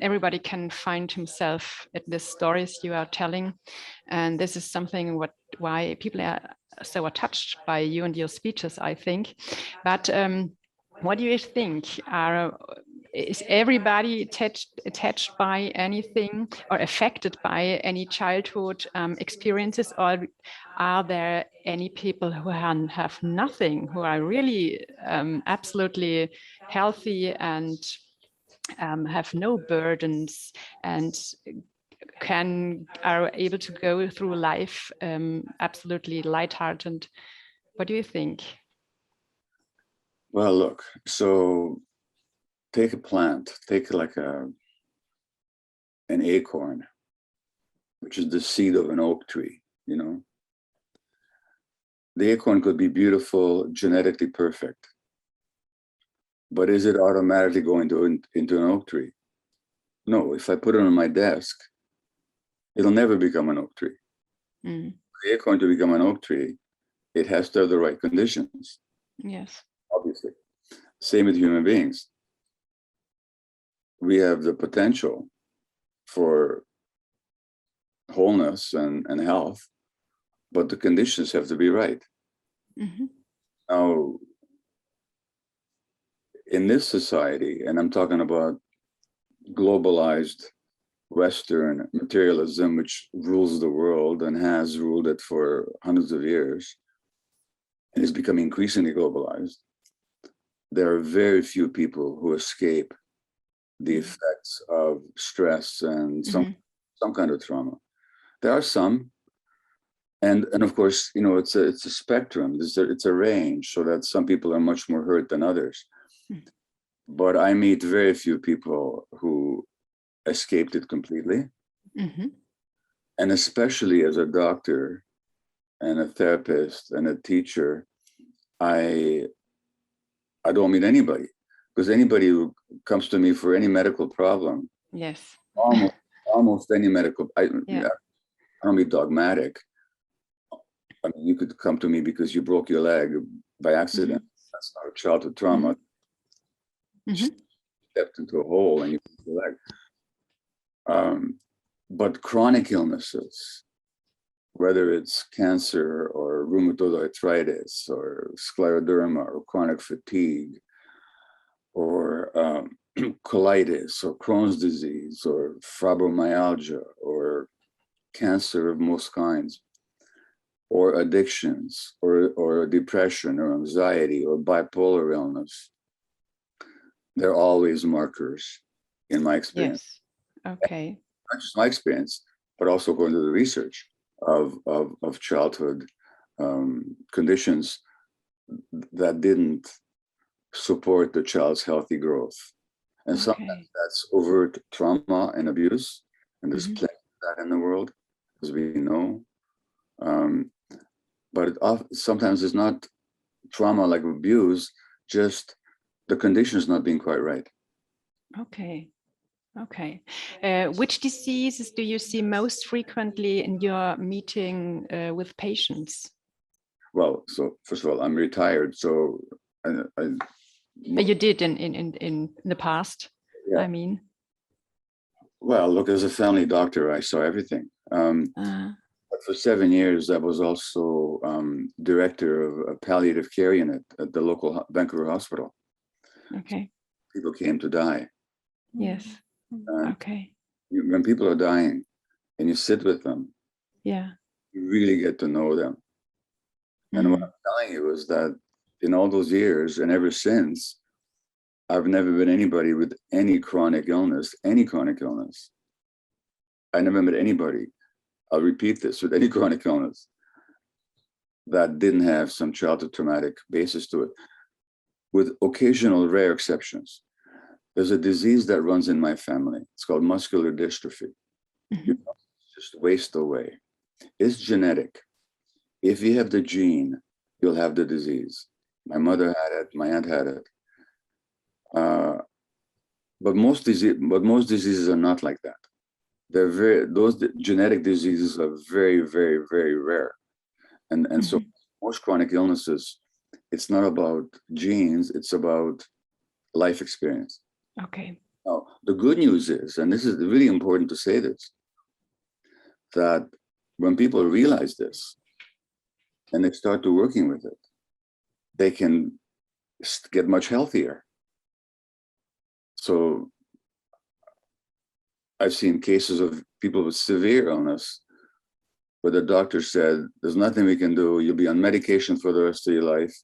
everybody can find himself at the stories you are telling, and this is something why people are so touched by you and your speeches, I think. But what do you think? Is everybody attached by anything or affected by any childhood experiences, or are there any people who have nothing, who are really absolutely healthy and have no burdens and are able to go through life absolutely lighthearted? What do you think? Well, look, so take a plant, take like an acorn, which is the seed of an oak tree, you know. The acorn could be beautiful, genetically perfect, but is it automatically going into an oak tree? No, if I put it on my desk, it'll never become an oak tree. Mm. For the acorn to become an oak tree, it has to have the right conditions. Yes. Obviously. Same with human beings. We have the potential for wholeness and health, but the conditions have to be right. Mm-hmm. Now, in this society, and I'm talking about globalized Western materialism, which rules the world and has ruled it for hundreds of years, and is becoming increasingly globalized, there are very few people who escape the effects of stress and some kind of trauma. There are some, and of course, you know, it's a spectrum. It's a range, so that some people are much more hurt than others. But I meet very few people who escaped it completely, and especially as a doctor and a therapist and a teacher, I don't meet anybody, because anybody who comes to me for any medical problem, yes, almost any medical, I don't be dogmatic. I mean, you could come to me because you broke your leg by accident. That's not a childhood trauma. Stepped into a hole and you broke your leg. But chronic illnesses, whether it's cancer or rheumatoid arthritis or scleroderma or chronic fatigue or colitis or Crohn's disease or fibromyalgia or cancer of most kinds, or addictions or depression or anxiety or bipolar illness, they're always markers in my experience. Yes. Okay. Not just my experience, but also according to the research of childhood conditions that didn't support the child's healthy growth. And sometimes that's overt trauma and abuse, and there's plenty of that in the world, as we know. But sometimes it's not trauma like abuse, just the conditions not being quite right. Okay. Okay. Which diseases do you see most frequently in your meeting with patients? Well, so first of all, I'm retired, so you did in the past, yeah. I mean. Well, look, as a family doctor, I saw everything. But for 7 years, I was also director of a palliative care unit at the local Vancouver hospital. Okay. People came to die. Yes. Okay. When people are dying and you sit with them, yeah, you really get to know them. And what I'm telling you is that in all those years and ever since, I've never been anybody with any chronic illness, I never met anybody, I'll repeat this, with any chronic illness that didn't have some childhood traumatic basis to it, with occasional rare exceptions. There's a disease that runs in my family. It's called muscular dystrophy. Your muscles just waste away. It's genetic. If you have the gene, you'll have the disease. My mother had it, my aunt had it. But most diseases are not like that. Those genetic diseases are very, very, very rare. And so most chronic illnesses, it's not about genes, it's about life experience. Okay. Now, the good news is, and this is really important to say this, that when people realize this and they start to working with it, they can get much healthier. So I've seen cases of people with severe illness where the doctor said, there's nothing we can do. You'll be on medication for the rest of your life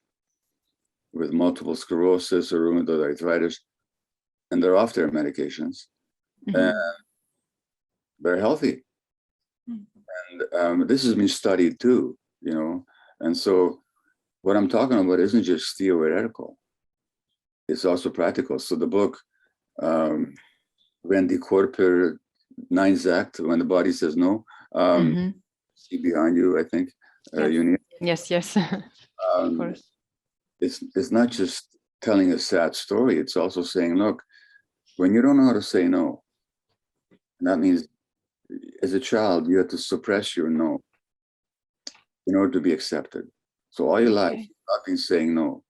with multiple sclerosis or rheumatoid arthritis. And they're off their medications. And they're healthy. And this has been studied too, you know. And so what I'm talking about isn't just theoretical. It's also practical. So the book, Wenn die Körper Nein sagt, when the body says no, see behind you, I think, you need. Yes. Of course. It's not just telling a sad story. It's also saying, look, when you don't know how to say no, and that means as a child, you have to suppress your no in order to be accepted. So all your life, you've not been saying no,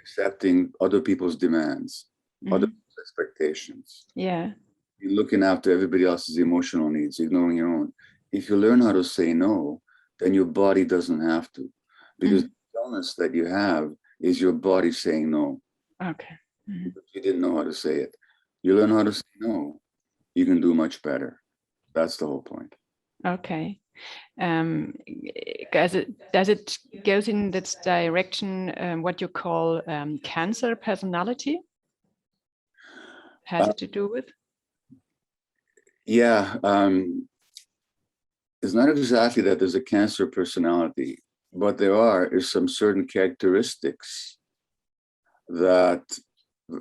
accepting other people's demands, other people's expectations. Yeah. You're looking after everybody else's emotional needs, ignoring your own. If you learn how to say no, then your body doesn't have to. Because the illness that you have is your body saying no. Okay. Because you didn't know how to say it. You learn how to say no, you can do much better. That's the whole point. Okay. Does it goes in this direction, what you call cancer personality? Has it to do with? Yeah. It's not exactly that there's a cancer personality, but there is some certain characteristics that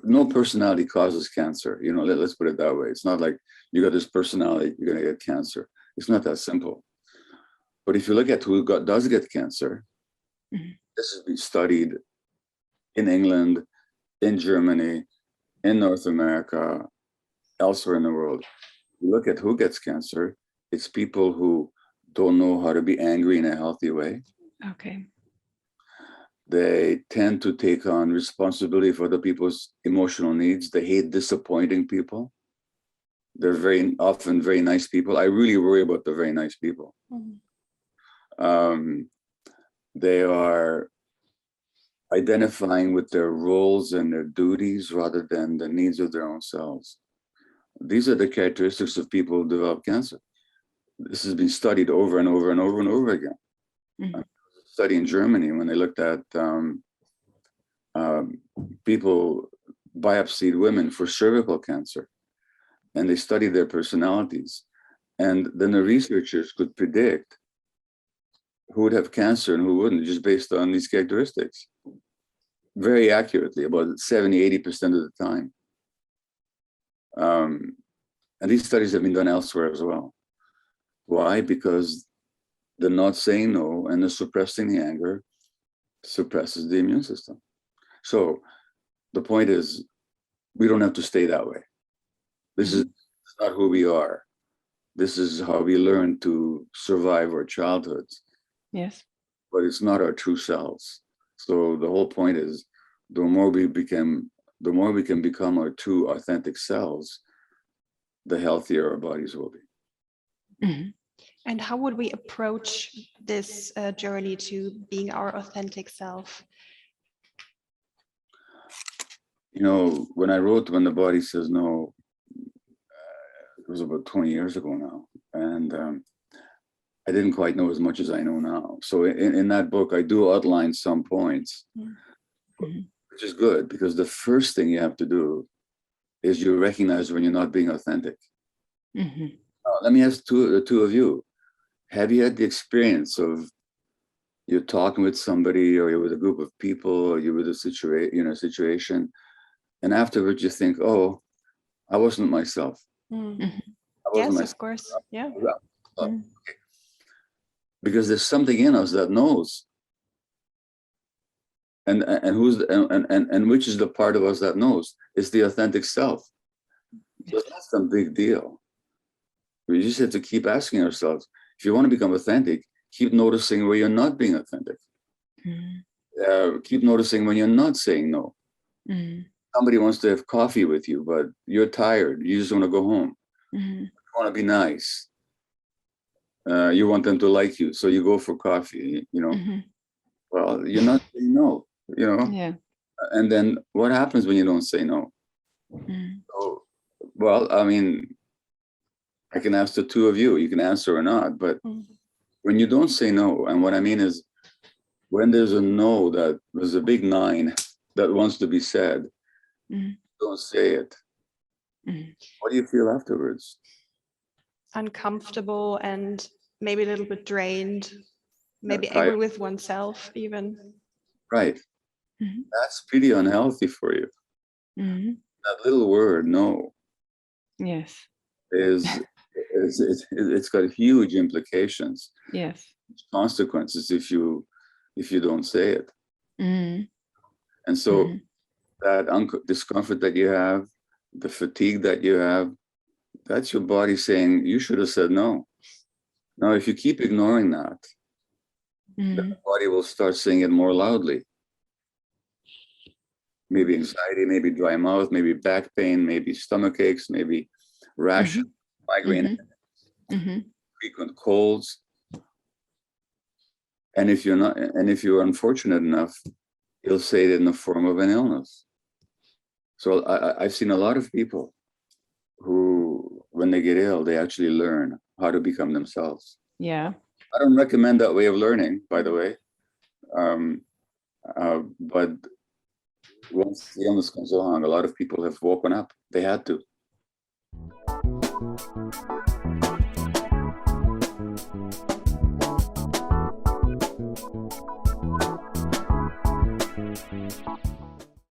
no personality causes cancer. You know, let's put it that way. It's not like you got this personality, you're going to get cancer. It's not that simple. But if you look at who does get cancer, this has been studied in England, in Germany, in North America, elsewhere in the world. You look at who gets cancer, it's people who don't know how to be angry in a healthy way. Okay. They tend to take on responsibility for other people's emotional needs. They hate disappointing people. They're very often very nice people. I really worry about the very nice people. They are identifying with their roles and their duties rather than the needs of their own selves. These are the characteristics of people who develop cancer. This has been studied over and over and over and over again. Study in Germany when they looked at people biopsied women for cervical cancer, and they studied their personalities, and then the researchers could predict who would have cancer and who wouldn't just based on these characteristics very accurately, about 70-80% of the time. And these studies have been done elsewhere as well. Why? Because the not saying no and the suppressing the anger suppresses the immune system. So the point is, we don't have to stay that way. This is not who we are. This is how we learn to survive our childhoods. Yes. But it's not our true selves. So the whole point is, the more we can become our true authentic selves, the healthier our bodies will be. And how would we approach this journey to being our authentic self? You know, when I wrote When the Body Says No, it was about 20 years ago now. And I didn't quite know as much as I know now. So in that book, I do outline some points, which is good, because the first thing you have to do is you recognize when you're not being authentic. Let me ask the two of you. Have you had the experience of you're talking with somebody, or you're with a group of people, or you're with a situation, and afterwards you think, oh, I wasn't myself. I wasn't myself. Of course. Yeah. Okay. Because there's something in us that knows. And which is the part of us that knows? It's the authentic self. So it's not some big deal. We just have to keep asking ourselves, if you want to become authentic, keep noticing where you're not being authentic. Keep noticing when you're not saying no. somebody wants to have coffee with you, but you're tired. You just want to go home. Mhm. You want to be nice. You want them to like you, so you go for coffee. Mhm. Well, you're not saying no. Yeah. And then what happens when you don't say no? Mhm. So, well, I mean, I can ask the two of you. You can answer or not. But when you don't say no, and what I mean is, when there's a no, that there's a big 9 that wants to be said, Mhm. don't say it. Mhm. What do you feel afterwards? Uncomfortable and maybe a little bit drained, maybe tired. angry with oneself even. Right. Mhm. That's pretty unhealthy for you. Mhm. That little word, no, Yes. it's got huge implications, Yes. consequences if you don't say it. Mhm. And so Mhm. that discomfort that you have, the fatigue that you have, that's your body saying you should have said no. Now, if you keep ignoring that, the Mhm. body will start saying it more loudly. Maybe anxiety, maybe dry mouth, maybe back pain, maybe stomach aches, maybe rash, migraine, Mhm. Mhm. frequent colds. And if you're unfortunate enough, you'll say it in the form of an illness. So I've seen a lot of people who, when they get ill, they actually learn how to become themselves. Yeah. I don't recommend that way of learning, by the way. But once the illness comes along, a lot of people have woken up. They had to.